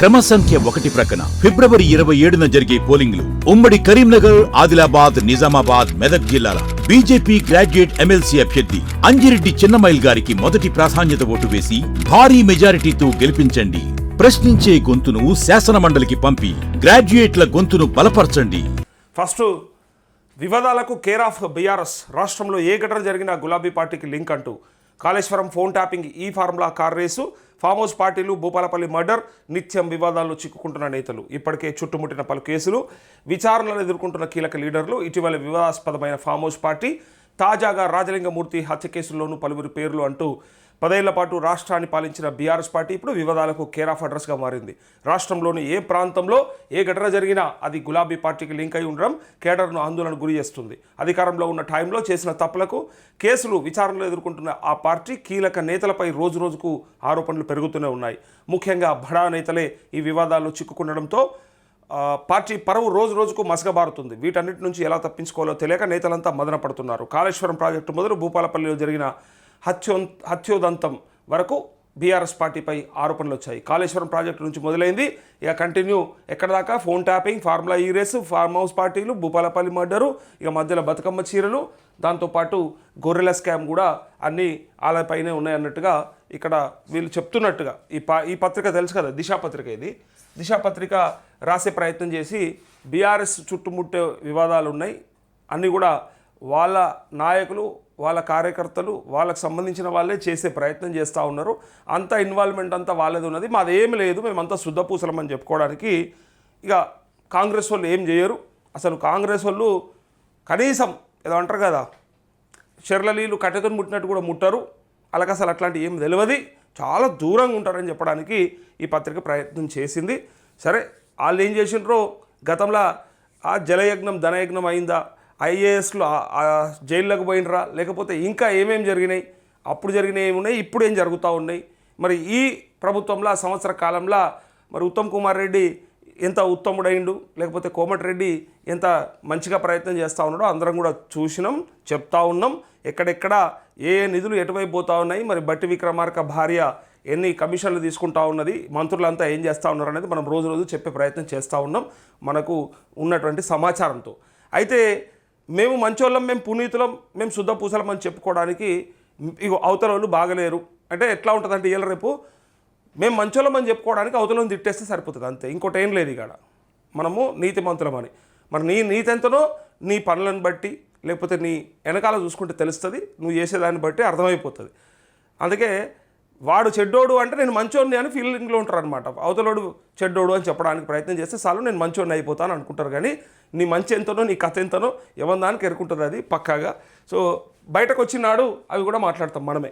క్రమ సంఖ్య 1 ప్రక్కన ఫిబ్రవరి 27న జరిగే పోలింగ్లు ఉమ్మడి కరీంనగర్, ఆదిలాబాద్, నిజామాబాద్, మెదక్ జిల్లాల బీజేపీ గ్రాడ్యుయేట్ ఎమ్మెల్సీ అభ్యర్థి అంజిరెడ్డి చిన్నమైల్ గారికి మొదటి ప్రాధాన్యత ఓటు వేసి భారీ మెజారిటీతో గెలిపించండి. ప్రశ్నించే గొంతును శాసనమండలికి పంపి గ్రాడ్యుయేట్ల గొంతును బలపరచండి. ఫస్ట్ వివాదాలకు కేర్ ఆఫ్ బీఆర్ఎస్. రాష్ట్రంలో ఏ ఘటన జరిగినా గులాబీ పార్టీకి లింక్ అంటూ కాళేశ్వరం ఫోన్ ట్యాపింగ్, ఈ formula car race, farm house పార్టీలు, భూపాలపల్లి మర్డర్, నిత్యం వివాదాల్లో చిక్కుకుంటున్న నేతలు, ఇప్పటికే చుట్టుముట్టిన పలు కేసులు, విచారణలను ఎదుర్కొంటున్న కీలక లీడర్లు, ఇటీవల వివాదాస్పదమైన ఫామ్ హౌస్ పార్టీ, తాజాగా రాజలింగమూర్తి హత్య కేసుల్లోనూ పలువురి పేర్లు అంటూ 10 ఏళ్ల పాటు రాష్ట్రాన్ని పాలించిన బీఆర్ఎస్ పార్టీ ఇప్పుడు వివాదాలకు కేర్ ఆఫ్ అడ్రస్గా మారింది. రాష్ట్రంలోని ఏ ప్రాంతంలో ఏ ఘటన జరిగినా అది గులాబీ పార్టీకి లింక్ అయి ఉండడం కేడర్ను ఆందోళనకు గురి చేస్తుంది. అధికారంలో ఉన్న టైంలో చేసిన తప్పులకు కేసులు, విచారణలు ఎదుర్కొంటున్న ఆ పార్టీ కీలక నేతలపై రోజురోజుకు ఆరోపణలు పెరుగుతూనే ఉన్నాయి. ముఖ్యంగా బడా నేతలే ఈ వివాదాల్లో చిక్కుకుండడంతో పార్టీ పరువు రోజు రోజుకు మసకబారుతుంది. వీటన్నిటి నుంచి ఎలా తప్పించుకోవాలో తెలియక నేతలంతా మదన పడుతున్నారు. కాళేశ్వరం ప్రాజెక్టు మొదలు భూపాలపల్లిలో జరిగిన హత్యోదంతం వరకు బీఆర్ఎస్ పార్టీపై ఆరోపణలు వచ్చాయి. కాళేశ్వరం ప్రాజెక్టు నుంచి మొదలైంది, ఇక కంటిన్యూ ఎక్కడ దాకా ఫోన్ ట్యాపింగ్, ఫార్ములా ఈ రేసు, ఫార్మ్ హౌస్ పార్టీలు, భూపాలపల్లి మర్డరు, ఇక మధ్యలో బతుకమ్మ చీరలు, దాంతోపాటు గొర్రెల స్కామ్ కూడా అన్నీ వాళ్ళపైనే ఉన్నాయన్నట్టుగా ఇక్కడ వీళ్ళు చెప్తున్నట్టుగా ఈ పత్రిక తెలుసు కదా, దిశా పత్రిక. ఇది దిశా పత్రిక రాసే ప్రయత్నం చేసి బీఆర్ఎస్ చుట్టుముట్టే వివాదాలు ఉన్నాయి అన్నీ కూడా వాళ్ళ నాయకులు, వాళ్ళ కార్యకర్తలు, వాళ్ళకు సంబంధించిన వాళ్ళే చేసే ప్రయత్నం చేస్తూ ఉన్నారు. అంత ఇన్వాల్వ్మెంట్ అంతా వాళ్ళది ఉన్నది, మాదేమి లేదు, మేమంతా శుద్ధపూసలమని చెప్పుకోవడానికి ఇక కాంగ్రెస్ వాళ్ళు ఏం చేయరు. అసలు కాంగ్రెస్ వాళ్ళు కనీసం ఏదో అంటారు కదా, చెర్ల నీళ్ళు కట్టెతో ముట్టినట్టు కూడా ముట్టరు, అలాగ అసలు అట్లాంటి ఏం తెలియదు, చాలా దూరంగా ఉంటారని చెప్పడానికి ఈ పత్రిక ప్రయత్నం చేసింది. సరే, వాళ్ళు ఏం చేసిండ్రో గతంలో ఆ జలయజ్ఞం ధనయజ్ఞం అయిందా, ఐఏఎస్లు జైల్లోకి పోయినరా, లేకపోతే ఇంకా ఏమేమి జరిగినాయి, అప్పుడు జరిగినాయి ఏమున్నాయి, ఇప్పుడు ఏం జరుగుతూ ఉన్నాయి, మరి ఈ ప్రభుత్వంలో సంవత్సర కాలంలో మరి ఉత్తమ్ కుమార్ రెడ్డి ఎంత ఉత్తముడైండు, లేకపోతే కోమటిరెడ్డి ఎంత మంచిగా ప్రయత్నం చేస్తూ ఉన్నాడో అందరం కూడా చూసినాం, చెప్తా ఉన్నాం. ఎక్కడెక్కడ ఏ నిధులు ఎటువైపు పోతూ ఉన్నాయి, మరి బట్టి విక్రమార్క భార్య ఎన్ని కమిషన్లు తీసుకుంటా ఉన్నది, మంత్రులంతా ఏం చేస్తూ ఉన్నారు అనేది మనం రోజు రోజు చెప్పే ప్రయత్నం చేస్తూ ఉన్నాం మనకు ఉన్నటువంటి సమాచారంతో. అయితే మేము మంచోళ్ళం, మేము పునీతులం, మేము శుద్ధ పూసలం అని చెప్పుకోవడానికి ఇగో అవతల వాళ్ళు బాగలేరు అంటే ఎట్లా ఉంటుంది అంటే, ఇవాళ రేపు మేము మంచోళ్ళం అని చెప్పుకోవడానికి అవతలను తిట్టేస్తే సరిపోతుంది అంతే, ఇంకోటి ఏం లేదు. ఇక్కడ మనము నీతిమంతులమని, మరి నీ నీతి ఎంతనో నీ పనులను బట్టి, లేకపోతే నీ వెనకాల చూసుకుంటే తెలుస్తుంది, నువ్వు చేసేదాన్ని బట్టి అర్థమైపోతుంది. అందుకే వాడు చెడ్డోడు అంటే నేను మంచోడిని అని ఫీలింగ్లో ఉంటారు అనమాట. అవతలోడు చెడ్డోడు అని చెప్పడానికి ప్రయత్నం చేస్తే చాలు నేను మంచోడిని అయిపోతాను అనుకుంటారు. కానీ నీ మంచి ఎంతనో నీ కథ ఎంతనో ఎవరి దానికి ఎరుకుంటుంది అది పక్కాగా. సో బయటకు వచ్చినాడు అవి కూడా మాట్లాడతాం మనమే.